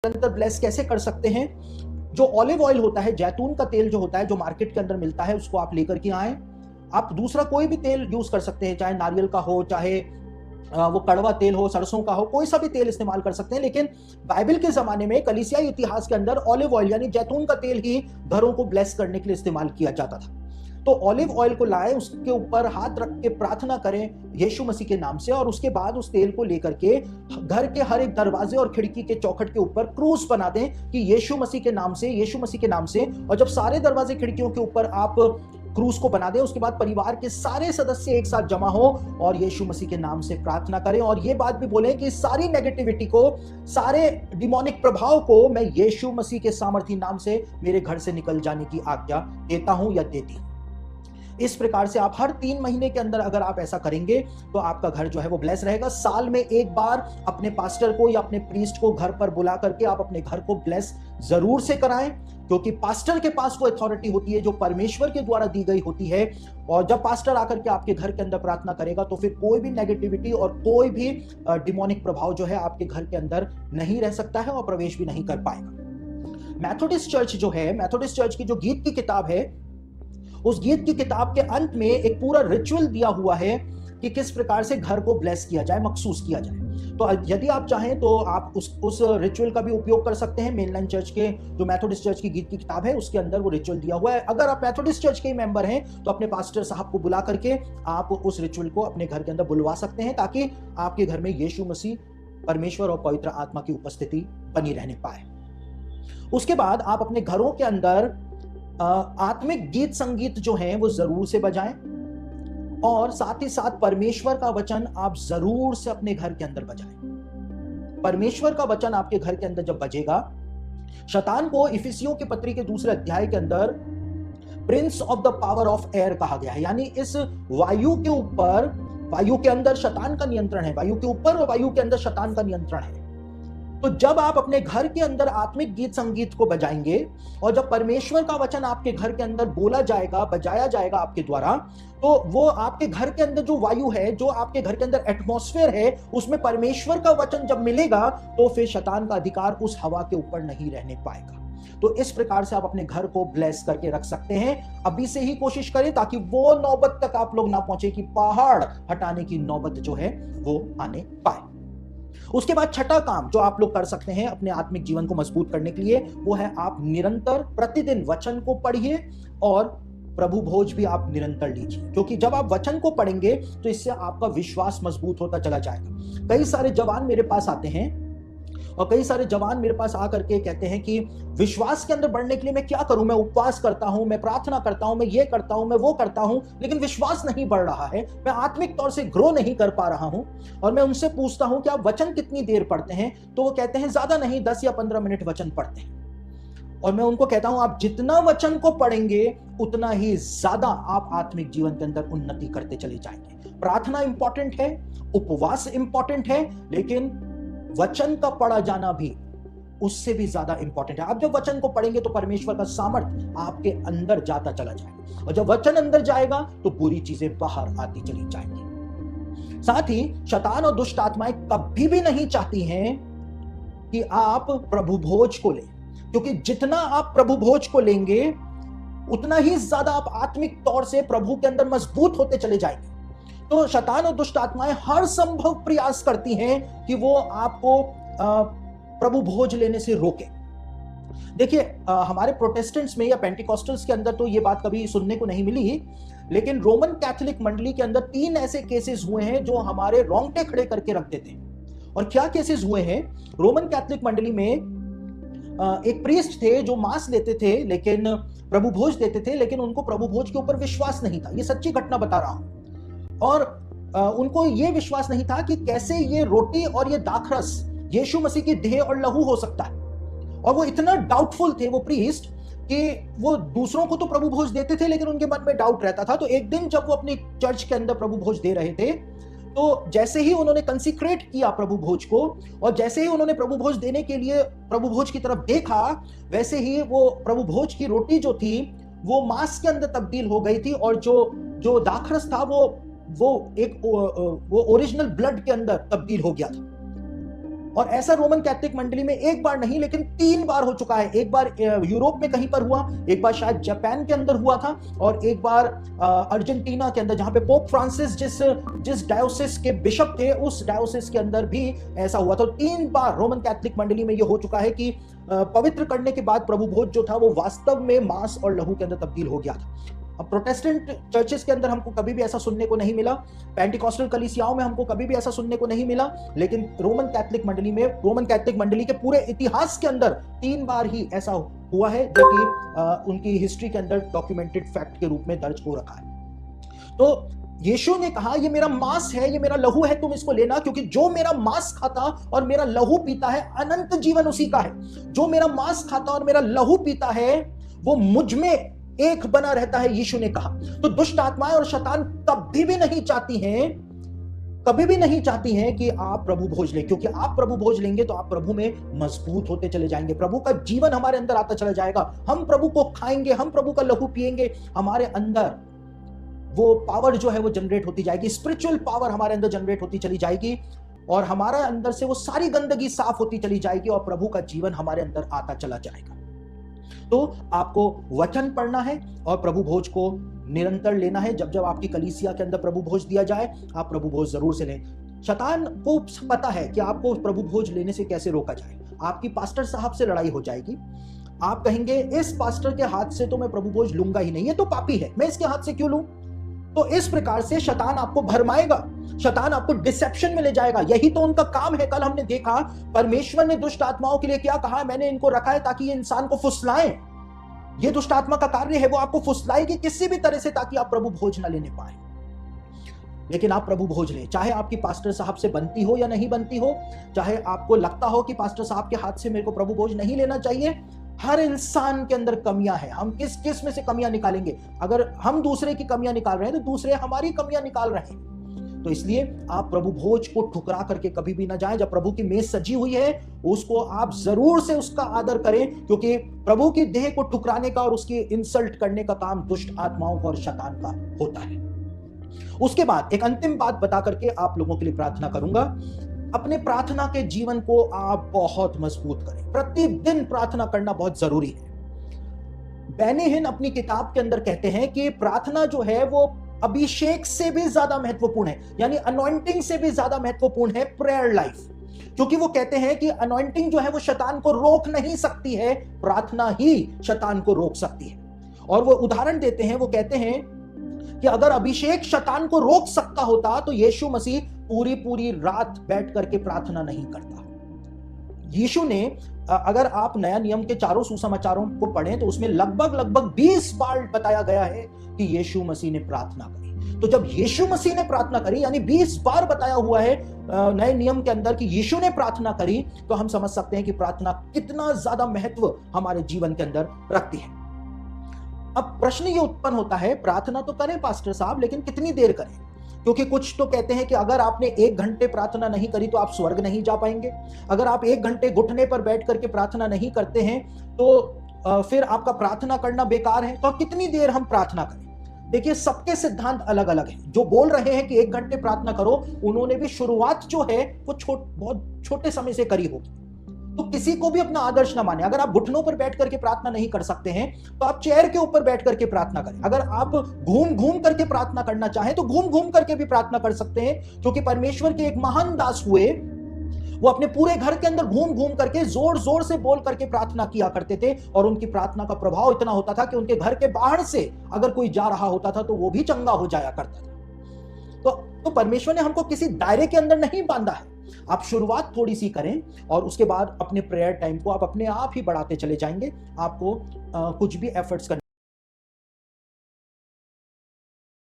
निरंतर ब्लेस कैसे कर सकते हैं? जो ऑलिव ऑयल होता है, जैतून का तेल जो होता है, जो मार्केट के अंदर मिलता है, उसको आप लेकर के आए। आप दूसरा कोई भी तेल यूज कर सकते हैं, चाहे नारियल का हो, चाहे वो कड़वा तेल हो, सरसों का हो, कोई सा भी तेल इस्तेमाल कर सकते हैं। लेकिन बाइबल के जमाने में, कलीसियाई इतिहास के अंदर ऑलिव ऑयल यानी जैतून का तेल ही घरों को ब्लेस करने के लिए इस्तेमाल किया जाता था। तो ऑलिव ऑयल को लाएं, उसके ऊपर हाथ रख के प्रार्थना करें यीशु मसीह के नाम से, और उसके बाद उस तेल को लेकर के घर के हर एक दरवाजे और खिड़की के चौखट के ऊपर क्रूस बना दें कि यीशु मसीह के नाम से, यीशु मसीह के नाम से। और जब सारे दरवाजे खिड़कियों के ऊपर आप क्रूस को बना दें, उसके बाद परिवार के सारे सदस्य एक साथ जमा हो और यीशु मसीह के नाम से प्रार्थना करें, और ये बात भी बोलें कि सारी नेगेटिविटी को, सारे डिमोनिक प्रभाव को मैं यीशु मसीह के सामर्थी नाम से मेरे घर से निकल जाने की आज्ञा देता हूं या देती हूं। इस प्रकार से आप हर 3 महीने के अंदर अगर आप ऐसा करेंगे तो आपका घर जो है वो ब्लेस रहेगा। साल में एक बार अपने पास्टर को या अपने प्रीस्ट को घर पर बुला करके आप अपने घर को ब्लेस जरूर से कराएं, क्योंकि पास्टर के पास वो अथॉरिटी होती है जो परमेश्वर के द्वारा दी गई होती है। और जब पास्टर आकर के आपके घर के अंदर प्रार्थना करेगा तो फिर कोई भी नेगेटिविटी और कोई भी डिमोनिक प्रभाव जो है आपके घर के अंदर नहीं रह सकता है और प्रवेश भी नहीं कर पाएगा। मैथोडिस्ट चर्च जो है, मैथोडिस्ट चर्च की जो गीत की किताब है, उस गीत की किताब के अंत में एक पूरा रिचुअल दिया हुआ है कि किस प्रकार से घर को ब्लेस किया जाए, मखसूस किया जाए। तो यदि आप चाहें तो आप उस रिचुअल का भी उपयोग कर सकते हैं। मेनलाइन चर्च के जो मैथोडिस्ट चर्च की गीत की किताब है उसके अंदर वो रिचुअल दिया हुआ है। अगर आप मैथोडिस्ट चर्च के मेंबर हैं तो अपने पास्टर साहब को बुला करके आप उस रिचुअल को अपने घर के अंदर बुलवा सकते हैं, ताकि आपके घर में यीशु मसीह, परमेश्वर और पवित्र आत्मा की उपस्थिति बनी रहने पाए। उसके बाद आप अपने घरों के अंदर आत्मिक गीत संगीत जो हैं वो जरूर से बजाएं, और साथ ही साथ परमेश्वर का वचन आप जरूर से अपने घर के अंदर बजाएं। परमेश्वर का वचन आपके घर के अंदर जब बजेगा, शैतान को इफिसियों की पत्री के 2 अध्याय के अंदर Prince of the power of air कहा गया है, यानी इस वायु के ऊपर, वायु के अंदर शैतान का नियंत्रण है, वायु के ऊपर और वायु के अंदर शैतान का नियंत्रण है। तो जब आप अपने घर के अंदर आत्मिक गीत संगीत को बजाएंगे और जब परमेश्वर का वचन आपके घर के अंदर बोला जाएगा, बजाया जाएगा आपके द्वारा, तो वो आपके घर के अंदर जो वायु है, जो आपके घर के अंदर एटमॉस्फेयर है, उसमें परमेश्वर का वचन जब मिलेगा तो फिर शैतान का अधिकार उस हवा के ऊपर नहीं रहने पाएगा। तो इस प्रकार से आप अपने घर को ब्लेस करके रख सकते हैं। अभी से ही कोशिश करें ताकि वो नौबत तक आप लोग ना पहुंचे कि पहाड़ हटाने की नौबत जो है वो आने पाए। उसके बाद छठा काम जो आप लोग कर सकते हैं अपने आत्मिक जीवन को मजबूत करने के लिए, वो है आप निरंतर प्रतिदिन वचन को पढ़िए और प्रभु भोज भी आप निरंतर लीजिए, क्योंकि जब आप वचन को पढ़ेंगे तो इससे आपका विश्वास मजबूत होता चला जाएगा। कई सारे जवान मेरे पास आते हैं और कई सारे जवान मेरे पास आकर के कहते हैं कि विश्वास के अंदर बढ़ने के लिए मैं क्या करूं, मैं उपवास करता हूं, मैं प्रार्थना करता हूं, मैं ये करता हूं, मैं वो करता हूं, लेकिन विश्वास नहीं बढ़ रहा है, मैं आत्मिक तौर से ग्रो नहीं कर पा रहा हूं। और मैं उनसे पूछता हूं कि आप वचन कितनी देर पढ़ते हैं, तो वो कहते हैं ज्यादा नहीं, 10 या 15 मिनट वचन पढ़ते हैं। और मैं उनको कहता हूं आप जितना वचन को पढ़ेंगे उतना ही ज्यादा आप आत्मिक जीवन के अंदर उन्नति करते चले जाएंगे। प्रार्थना इंपॉर्टेंट है, उपवास इंपॉर्टेंट है, लेकिन वचन का पढ़ा जाना भी उससे भी ज्यादा इंपॉर्टेंट है। आप जब वचन को पढ़ेंगे तो परमेश्वर का सामर्थ आपके अंदर जाता चला जाएगा, और जब वचन अंदर जाएगा तो बुरी चीजें बाहर आती चली जाएंगी। साथ ही शैतान और दुष्ट आत्माएं कभी भी नहीं चाहती हैं कि आप प्रभु भोज को लें, क्योंकि जितना आप प्रभु भोज को लेंगे उतना ही ज्यादा आप आत्मिक तौर से प्रभु के अंदर मजबूत होते चले जाएंगे। तो शैतान और दुष्ट आत्माएं हर संभव प्रयास करती हैं कि वो आपको प्रभु भोज लेने से रोके। देखिए, हमारे प्रोटेस्टेंट्स में या पेंटिकॉस्टल्स के अंदर तो ये बात कभी सुनने को नहीं मिली, लेकिन रोमन कैथोलिक मंडली के अंदर 3 ऐसे केसेस हुए हैं जो हमारे रोंगटे खड़े करके रख देते हैं। और क्या केसेस हुए हैं? रोमन कैथोलिक मंडली में एक प्रीस्ट थे जो मांस लेते थे, लेकिन प्रभु भोज देते थे, लेकिन उनको प्रभु भोज के ऊपर विश्वास नहीं था। ये सच्ची घटना बता रहा हूं। और उनको ये विश्वास नहीं था कि कैसे ये रोटी और ये दाखरस यीशु मसीह की देह और लहू हो सकता है। और वो इतना डाउटफुल थे वो प्रीस्ट कि वो दूसरों को तो प्रभु भोज देते थे, लेकिन उनके मन में डाउट रहता था। तो एक दिन जब वो अपनी चर्च के अंदर प्रभु भोज दे रहे थे, तो जैसे ही उन्होंने कंसिक्रेट किया प्रभु भोज को, और जैसे ही उन्होंने प्रभु भोज देने के लिए प्रभु भोज की तरफ देखा, वैसे ही वो प्रभु भोज की रोटी जो थी वो मांस के अंदर तब्दील हो गई थी, और जो दाखरस था वो ओरिजिनल ब्लड के अंदर तब्दील हो गया था। और ऐसा रोमन कैथोलिक मंडली में एक बार नहीं लेकिन 3 बार हो चुका है। एक बार यूरोप में कहीं पर हुआ, एक बार शायद जापान के अंदर हुआ था, और एक बार अर्जेंटीना के अंदर, जहां पे पोप फ्रांसिस जिस डायोसिस के बिशप थे उस डायोसिस के अंदर भी ऐसा हुआ था। 3 बार रोमन कैथोलिक मंडली में यह हो चुका है कि पवित्र करने के बाद प्रभु भोज जो था वो वास्तव में मांस और लहू के अंदर तब्दील हो गया था। अब प्रोटेस्टेंट चर्चेस के अंदर हमको कभी भी ऐसा सुनने को नहीं मिला, पेंटिकॉस्टल कलीसियाओं में हमको कभी भी ऐसा सुनने को नहीं मिला, लेकिन रोमन कैथोलिक मंडली में, रोमन कैथोलिक मंडली के पूरे इतिहास के अंदर 3 बार ही ऐसा हुआ है, जो कि उनकी हिस्ट्री के अंदर डॉक्यूमेंटेड फैक्ट के रूप में दर्ज हो रखा है। तो यीशु ने कहा ये मेरा मांस है, ये मेरा लहू है, तुम इसको लेना, क्योंकि जो मेरा मांस खाता और मेरा लहू पीता है अनंत जीवन उसी का है। जो मेरा मांस खाता और मेरा लहू पीता है वो मुझ में एक बना रहता है, यीशु ने कहा। तो दुष्ट आत्माएं और शैतान कभी भी नहीं चाहती हैं कि आप प्रभु भोज लें, क्योंकि आप प्रभु भोज लेंगे तो आप प्रभु में मजबूत होते चले जाएंगे, प्रभु का जीवन हमारे अंदर आता चला जाएगा। हम प्रभु को खाएंगे, हम प्रभु का लहू पिएंगे, हमारे अंदर वो पावर जो है वो जनरेट होती जाएगी, स्पिरिचुअल पावर हमारे अंदर जनरेट होती चली जाएगी, और हमारे अंदर से वो सारी गंदगी साफ होती चली जाएगी, और प्रभु का जीवन हमारे अंदर आता चला जाएगा। तो आपको वचन पढ़ना है और प्रभु भोज को निरंतर लेना है। जब जब आपकी कलीसिया के अंदर प्रभु भोज दिया जाए, आप प्रभु भोज जरूर से लें। शैतान को पता है कि आपको प्रभु भोज लेने से कैसे रोका जाए। आपकी पास्टर साहब से लड़ाई हो जाएगी, आप कहेंगे इस पास्टर के हाथ से तो मैं प्रभु भोज लूंगा ही नहीं, ये तो पापी है, मैं इसके हाथ से क्यों लूं। तो इस प्रकार से शैतान आपको भरमाएगा, शैतान आपको डिसेप्शन में ले जाएगा। यही तो उनका काम है। कल हमने देखा परमेश्वर ने दुष्ट आत्माओं के लिए क्या कहा, मैंने इनको रखा है ताकि ये इंसान को फुसलाएं। ये दुष्ट आत्मा का कार्य है, वो आपको फुसलाएगी किसी भी तरह से ताकि आप प्रभु भोज ना लेने पाए। लेकिन आप प्रभु भोज लें, चाहे आपकी पास्टर साहब से बनती हो या नहीं बनती हो, चाहे आपको लगता हो कि पास्टर साहब के हाथ से मेरे को प्रभु भोज नहीं लेना चाहिए। हर इंसान के अंदर कमियां हैं, हम किस में से कमियां निकालेंगे। अगर हम दूसरे की कमियां निकाल रहे हैं तो दूसरे हमारी कमियां निकाल रहे हैं। तो इसलिए आप प्रभु भोज को ठुकरा करके कभी भी ना जाएं। जब प्रभु की मेज सजी हुई है उसको आप जरूर से उसका आदर करें, क्योंकि प्रभु की देह को ठुकराने का और उसकी इंसल्ट करने का काम दुष्ट आत्माओं का और शैतान का होता है। उसके बाद एक अंतिम बात बता करके आप लोगों के लिए प्रार्थना करूंगा। अपने प्रार्थना के जीवन को आप बहुत मजबूत करें। प्रतिदिन प्रार्थना करना बहुत जरूरी है। बेनी हिन अपनी किताब के अंदर कहते हैं कि प्रार्थना जो है वो अभिषेक से भी ज्यादा महत्वपूर्ण है, यानी अनॉइंटिंग से भी ज्यादा महत्वपूर्ण है प्रेयर लाइफ। क्योंकि वो कहते हैं कि अनॉइंटिंग जो है वो शैतान को रोक नहीं सकती है, प्रार्थना ही शैतान को रोक सकती है। और वो उदाहरण देते हैं, वो कहते हैं कि अगर अभिषेक शैतान को रोक सकता होता तो यीशु मसीह पूरी रात बैठ करके प्रार्थना नहीं करता। यीशु ने, अगर आप नया नियम के चारों सुसमाचारों को पढ़ें तो उसमें लगभग 20 बार बताया गया है कि यीशु मसीह ने प्रार्थना करी। तो जब यीशु मसीह ने प्रार्थना करी, यानी 20 बार बताया हुआ है नए नियम के अंदर कि यीशु ने प्रार्थना करी, तो हम समझ सकते हैं कि प्रार्थना कितना ज्यादा महत्व हमारे जीवन के अंदर रखती है। अब प्रश्न ये उत्पन्न होता है, प्रार्थना तो करें पास्टर साहब, लेकिन कितनी देर करें? क्योंकि कुछ तो कहते हैं कि अगर आपने 1 घंटे प्रार्थना नहीं करी तो आप स्वर्ग नहीं जा पाएंगे। अगर आप 1 घंटे घुटने पर बैठ करके प्रार्थना नहीं करते हैं तो फिर आपका प्रार्थना करना बेकार है। तो कितनी देर हम प्रार्थना करें? देखिए, सबके सिद्धांत अलग अलग हैं। जो बोल रहे हैं कि 1 घंटे प्रार्थना करो, उन्होंने भी शुरुआत जो है वो बहुत छोटे समय से करी होगी। तो किसी को भी अपना आदर्श ना माने। अगर आप घुटनों पर बैठ करके प्रार्थना नहीं कर सकते हैं तो आप चेयर के ऊपर बैठ करके प्रार्थना करें। अगर आप घूम करके प्रार्थना करना चाहें तो घूम करके भी प्रार्थना कर सकते हैं, क्योंकि परमेश्वर के एक महान दास हुए, वो अपने पूरे घर के अंदर घूम करके जोर से बोल करके प्रार्थना किया करते थे, और उनकी प्रार्थना का प्रभाव इतना होता था कि उनके घर के बाहर से अगर कोई जा रहा होता था तो वो भी चंगा हो जाया करता था। तो परमेश्वर ने हमको किसी दायरे के अंदर नहीं बांधा है। आप शुरुआत थोड़ी सी करें और उसके बाद अपने प्रेयर टाइम को आप अपने आप ही बढ़ाते चले जाएंगे। आपको कुछ भी एफर्ट्स करने